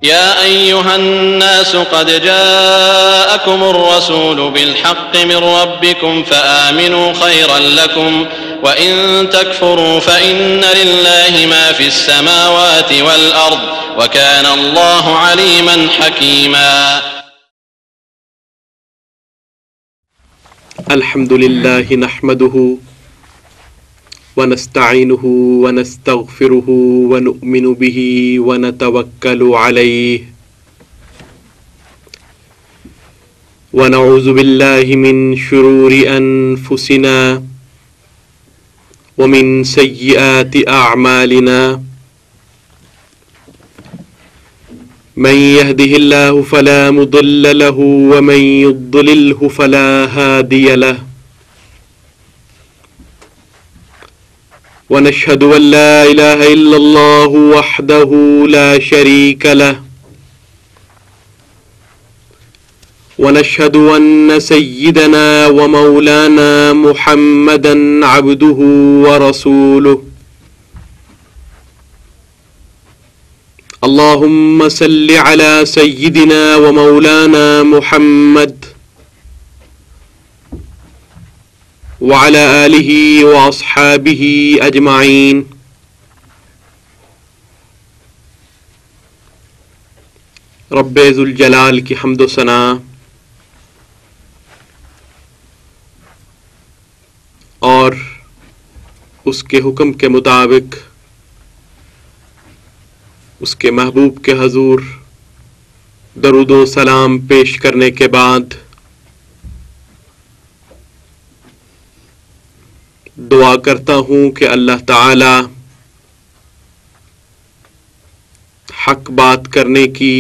يا أيها الناس قد جاءكم الرسول بالحق من ربكم فآمنوا خيرا لكم وإن تكفروا فإن لله ما في السماوات والأرض وكان الله عليما حكيما. الحمد لله نحمده ونستعينه ونستغفره ونؤمن به ونتوكل عليه ونعوذ بالله من شرور أنفسنا ومن سيئات أعمالنا من يهده الله فلا مضل له ومن يضلله فلا هادي له ونشهد أن لا إله إلا الله وحده لا شريك له ونشهد أن سيدنا ومولانا محمدا عبده ورسوله اللهم صل على سيدنا ومولانا محمد وعلى آله وأصحابه أجمعين. رب ذو الجلال کی حمد و ثنا اور اس کے حکم کے مطابق اس کے محبوب کے حضور درود و سلام پیش کرنے کے بعد دعا کرتا ہوں کہ اللہ تعالی حق بات کرنے کی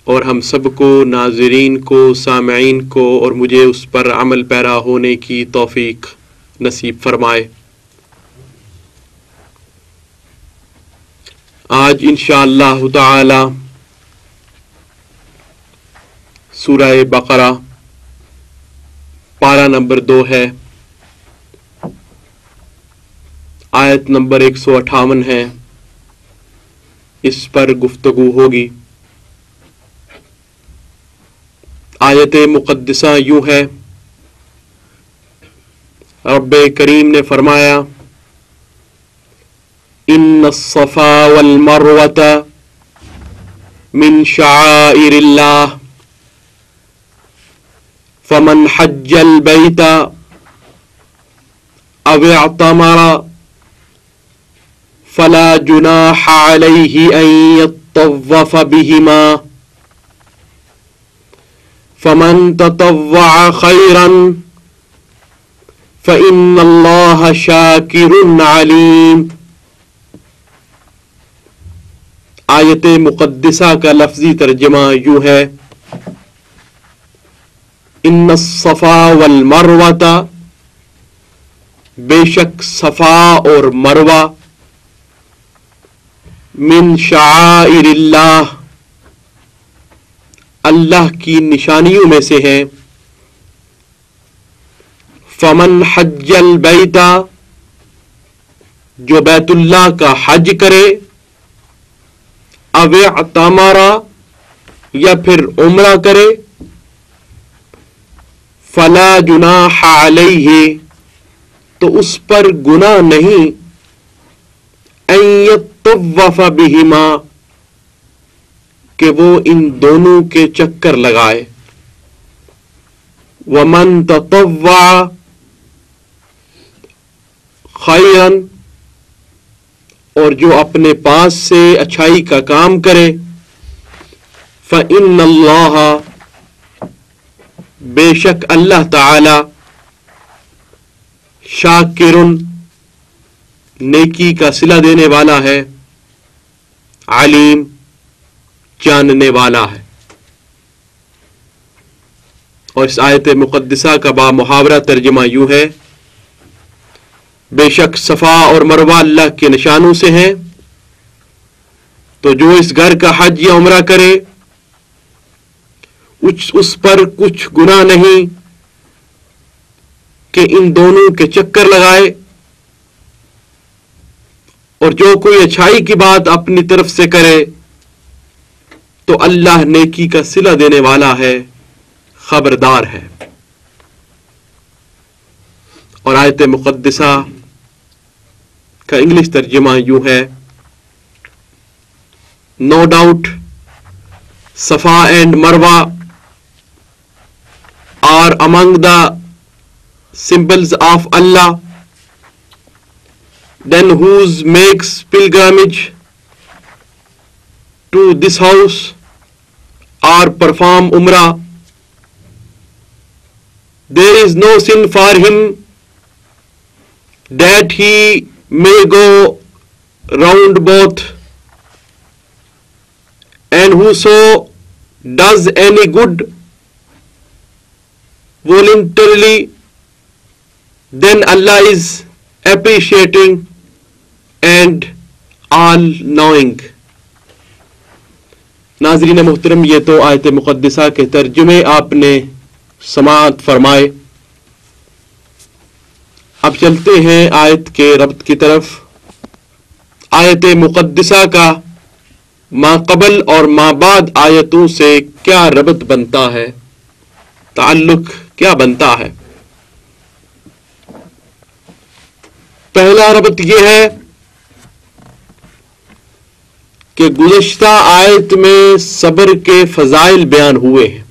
اور ہم سب کو، ناظرین کو، سامعین کو اور مجھے اس پر عمل پیرا ہونے کی توفیق نصیب فرمائے. آج انشاءاللہ تعالی سورہ بقرہ پارہ نمبر 2 ہے، آیت نمبر 158 ہے، اس پر گفتگو ہوگی. آیت مقدسہ یوں ہے، رب کریم نے فرمایا ان الصفا والمروة من شعائر اللہ فمن حج البيت أو اعتمر فلا جناح عليه أن يطوف بهما فمن تطوع خيرا فإن الله شاكر عليم. آیت مقدسہ کا لفظی ترجمہ یوں ہے، ان الصفا والمروہ، بے شک صفا اور مروہ، من شعائر اللہ، اللہ کی نشانیوں میں سے ہیں. فمن حج البیت، جو بیت اللہ کا حج کرے، او اعتمر، یا پھر عمرہ کرے، فلا جناح علیہ، تو اس پر گناہ نہیں، ان یطوف بہما، کہ وہ ان دونوں کے چکر لگائے. ومن تطوع خیرا، اور جو اپنے پاس سے اچھائی کا کام کرے، فإن اللہ، بے شک اللہ تعالی، شاکرن، نیکی کا صلہ دینے والا ہے، علیم، جاننے والا ہے. اور اس آیت مقدسہ کا با محاورہ ترجمہ یوں ہے، بے شک صفا اور مروہ اللہ کے نشانوں سے ہیں، تو جو اس گھر کا حج یا عمرہ کرے اس پر کچھ گناہ نہیں کہ ان دونوں کے چکر لگائے، اور جو کوئی اچھائی کی بات اپنی طرف سے کرے تو اللہ نیکی کا صلہ دینے والا ہے، خبردار ہے۔ اور آیت مقدسہ کا انگلش ترجمہ یوں ہے: No doubt Safa and Marwa are among the symbols of Allah. Then whose makes pilgrimage to this house or perform Umrah, there is no sin for him that he may go round both. And whoso does any good voluntarily, then Allah is appreciating and all knowing. ناظرین محترم، یہ تو آیت مقدسہ کے ترجمے آپ نے سماعت فرمائے۔ اب چلتے ہیں آیت کے ربط کی طرف۔ آیت مقدسہ کا ما قبل اور ما بعد آیتوں سے کیا ربط بنتا ہے، تعلق کیا بنتا ہے؟ پہلا ربط یہ ہے کہ گزشتہ آیت میں صبر کے فضائل بیان ہوئے ہیں،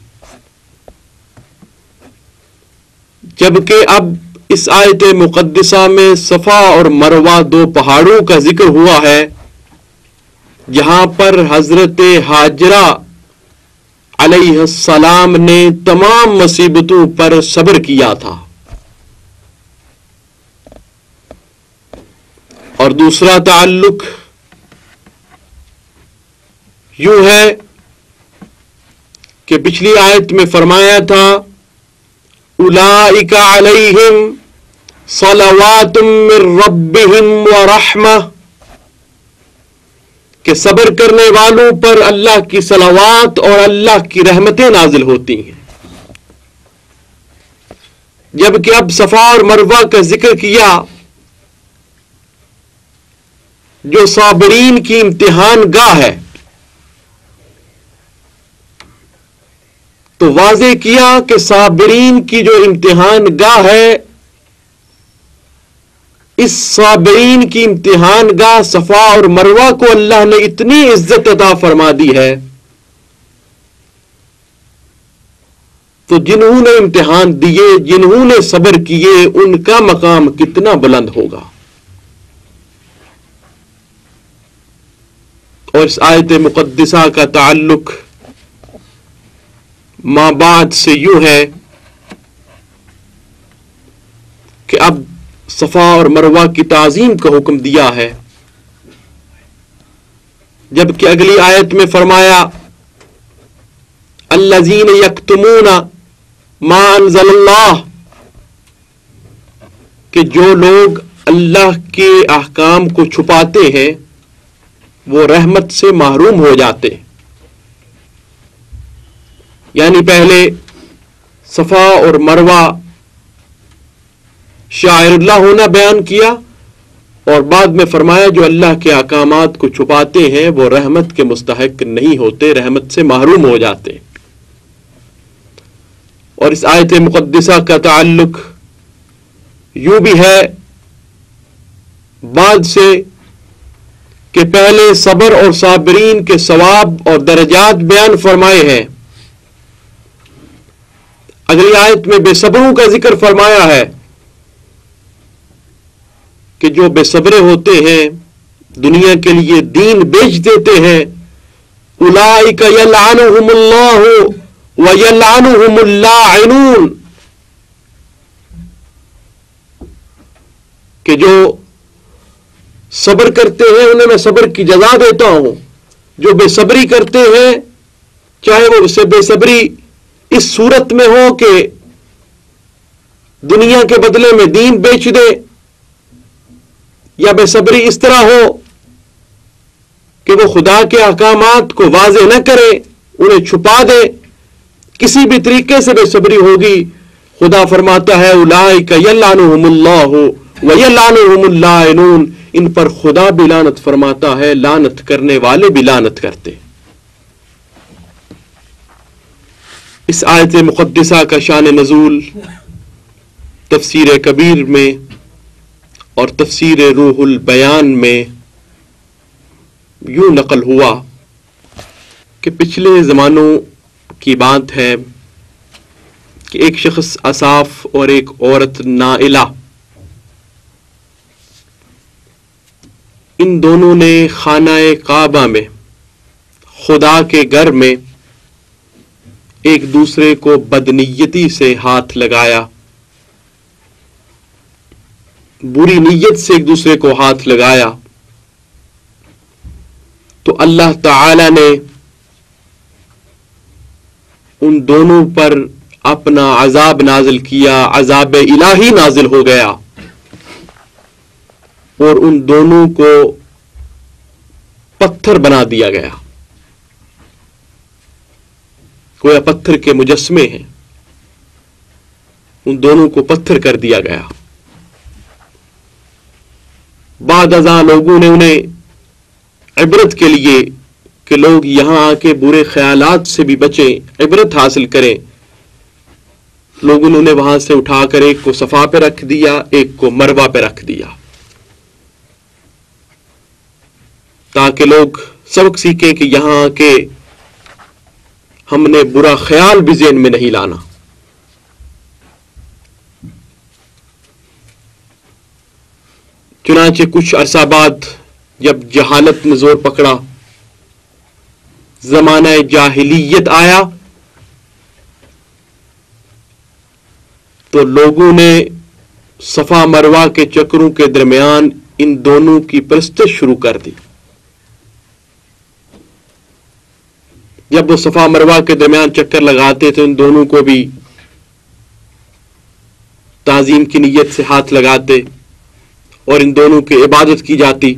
جبکہ اب اس آیت مقدسہ میں صفا اور مروہ دو پہاڑوں کا ذکر ہوا ہے جہاں پر حضرت ہاجرہ علیہ السلام نے تمام مصیبتوں پر صبر کیا تھا، اور دوسرا تعلق یوں ہے کہ پچھلی آیت میں فرمایا تھا اولئک علیہم صلوات من ربہم ورحمہ، کہ صبر کرنے والوں پر اللہ کی صلوات اور اللہ کی رحمتیں نازل ہوتی ہیں۔ جبکہ اب صفا اور مروہ کا ذکر کیا جو صابرین کی امتحان گاہ ہے، تو واضح کیا کہ صابرین کی جو امتحان گاہ ہے، اس صابرین کی امتحان گاہ صفا اور مروہ کو اللہ نے اتنی عزت عطا فرما دی ہے، تو جنہوں نے امتحان دیے، جنہوں نے صبر کیے، ان کا مقام کتنا بلند ہوگا۔ اور اس آیت مقدسہ کا تعلق ما بعد سے یوں ہے کہ اب صفا اور مروہ کی تعظیم کا حکم دیا ہے، جبکہ اگلی آیت میں فرمایا الذین یکتمون ما انزل اللہ، کہ جو لوگ اللہ کے احکام کو چھپاتے ہیں وہ رحمت سے محروم ہو جاتے ہیں۔ یعنی پہلے صفا اور مروہ شاعر اللہ ہونا بیان کیا، اور بعد میں فرمایا جو اللہ کے احکامات کو چھپاتے ہیں وہ رحمت کے مستحق نہیں ہوتے، رحمت سے محروم ہو جاتے۔ اور اس آیت مقدسہ کا تعلق یوں بھی ہے بعد سے کہ پہلے صبر اور صابرین کے ثواب اور درجات بیان فرمائے ہیں، اگلی آیت میں بے صبروں کا ذکر فرمایا ہے کہ جو بے صبرے ہوتے ہیں، دنیا کے لیے دین بیچ دیتے ہیں، اولئک یلعنہم اللہ ویلعنہم اللاعنون، کہ جو صبر کرتے ہیں انہیں میں صبر کی جزا دیتا ہوں، جو بے صبری کرتے ہیں چاہے وہ اسے بے صبری اس صورت میں ہو کہ دنیا کے بدلے میں دین بیچ دے، یا بے صبری اس طرح ہو کہ وہ خدا کے احکامات کو واضح نہ کرے، انہیں چھپا دے، کسی بھی طریقے سے بے صبری ہوگی، خدا فرماتا ہے اولئک یلعنہم اللہ ویلعنہم اللاعنون، ان پر خدا بھی لعنت فرماتا ہے، لعنت کرنے والے بھی لعنت کرتے۔ اس آیت مقدسہ کا شان نزول تفسیر کبیر میں اور تفسیر روح البیان میں یوں نقل ہوا کہ پچھلے زمانوں کی بات ہے کہ ایک شخص اصاف اور ایک عورت نائلہ، ان دونوں نے خانہ کعبہ میں خدا کے گھر میں ایک دوسرے کو بدنیتی سے ہاتھ لگایا، بری نیت سے ایک دوسرے کو ہاتھ لگایا، تو اللہ تعالی نے ان دونوں پر اپنا عذاب نازل کیا، عذاب الہی نازل ہو گیا اور ان دونوں کو پتھر بنا دیا گیا، گویا پتھر کے مجسمے ہیں، ان دونوں کو پتھر کر دیا گیا۔ بعد ازاں لوگوں نے انہیں عبرت کے لیے کہ لوگ یہاں آ کے برے خیالات سے بھی بچیں، عبرت حاصل کریں، لوگوں نے انہیں وہاں سے اٹھا کر ایک کو صفا پہ رکھ دیا، ایک کو مروہ پہ رکھ دیا، تاکہ لوگ سبق سیکھیں کہ یہاں آ کے ہم نے برا خیال بھی ذہن میں نہیں لانا۔ چنانچہ کچھ عرصہ بعد جب جہالت نے زور پکڑا، زمانہ جاہلیت آیا، تو لوگوں نے صفا مروہ کے چکروں کے درمیان ان دونوں کی پرستش شروع کر دی۔ جب وہ صفا مروہ کے درمیان چکر لگاتے تو ان دونوں کو بھی تعظیم کی نیت سے ہاتھ لگاتے اور ان دونوں کی عبادت کی جاتی۔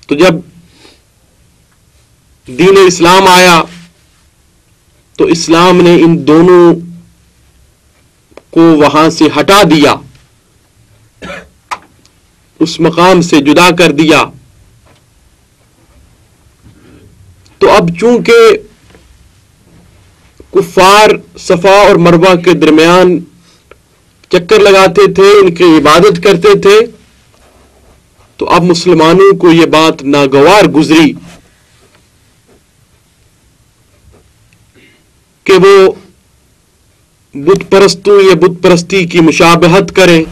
تو جب دین اسلام آیا تو اسلام نے ان دونوں کو وہاں سے ہٹا دیا، اس مقام سے جدا کر دیا۔ تو اب چونکہ کفار صفا اور مروہ کے درمیان چکر لگاتے تھے، ان کی عبادت کرتے تھے، تو اب مسلمانوں کو یہ بات ناگوار گزری کہ وہ بت پرستوں یا بت پرستی کی مشابہت کریں،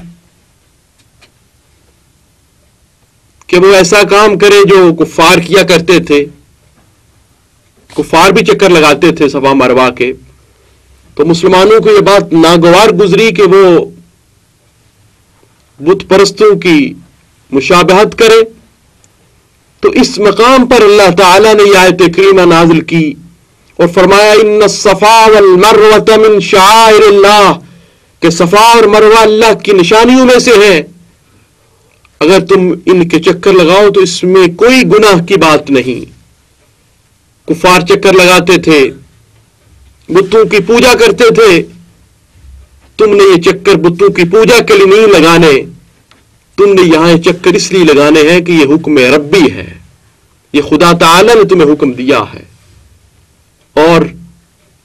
کہ وہ ایسا کام کریں جو کفار کیا کرتے تھے۔ کفار بھی چکر لگاتے تھے صفا مروہ کے، تو مسلمانوں کو یہ بات ناگوار گزری کہ وہ بت پرستوں کی مشابہت کرے۔ تو اس مقام پر اللہ تعالیٰ نے یہ آیت کریمہ نازل کی اور فرمایا ان الصفا والمروہ من شعائر اللہ، کہ صفا اور مروہ اللہ کی نشانیوں میں سے ہیں، اگر تم ان کے چکر لگاؤ تو اس میں کوئی گناہ کی بات نہیں۔ کفار چکر لگاتے تھے، بتوں کی پوجا کرتے تھے، تم نے یہ چکر بتوں کی پوجا کے لیے نہیں لگانے، تم نے یہاں یہ چکر اس لیے لگانے ہیں کہ یہ حکم ربی ہے، یہ خدا تعالیٰ نے تمہیں حکم دیا ہے، اور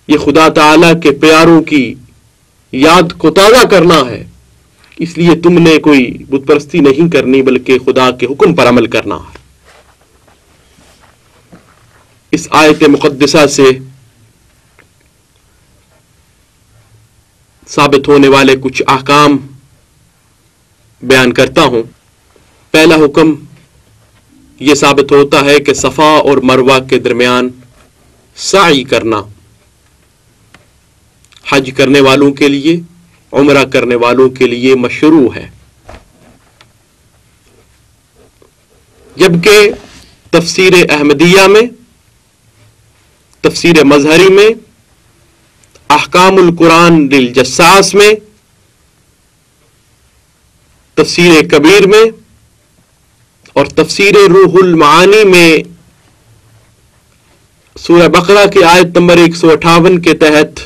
یہ خدا تعالیٰ کے پیاروں کی یاد کو تازہ کرنا ہے، اس لیے تم نے کوئی بت پرستی نہیں کرنی بلکہ خدا کے حکم پر عمل کرنا ہے۔ اس آیت مقدسہ سے ثابت ہونے والے کچھ احکام بیان کرتا ہوں۔ پہلا حکم یہ ثابت ہوتا ہے کہ صفا اور مروہ کے درمیان سعی کرنا حج کرنے والوں کے لیے، عمرہ کرنے والوں کے لیے مشروع ہے، جبکہ تفسیر احمدیہ میں، تفسیر مظہری میں، احکام القرآن للجساس میں، تفسیر کبیر میں اور تفسیر روح المعانی میں سورہ بقرہ کی آیت نمبر 158 کے تحت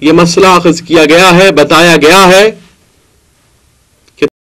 یہ مسئلہ اخذ کیا گیا ہے، بتایا گیا ہے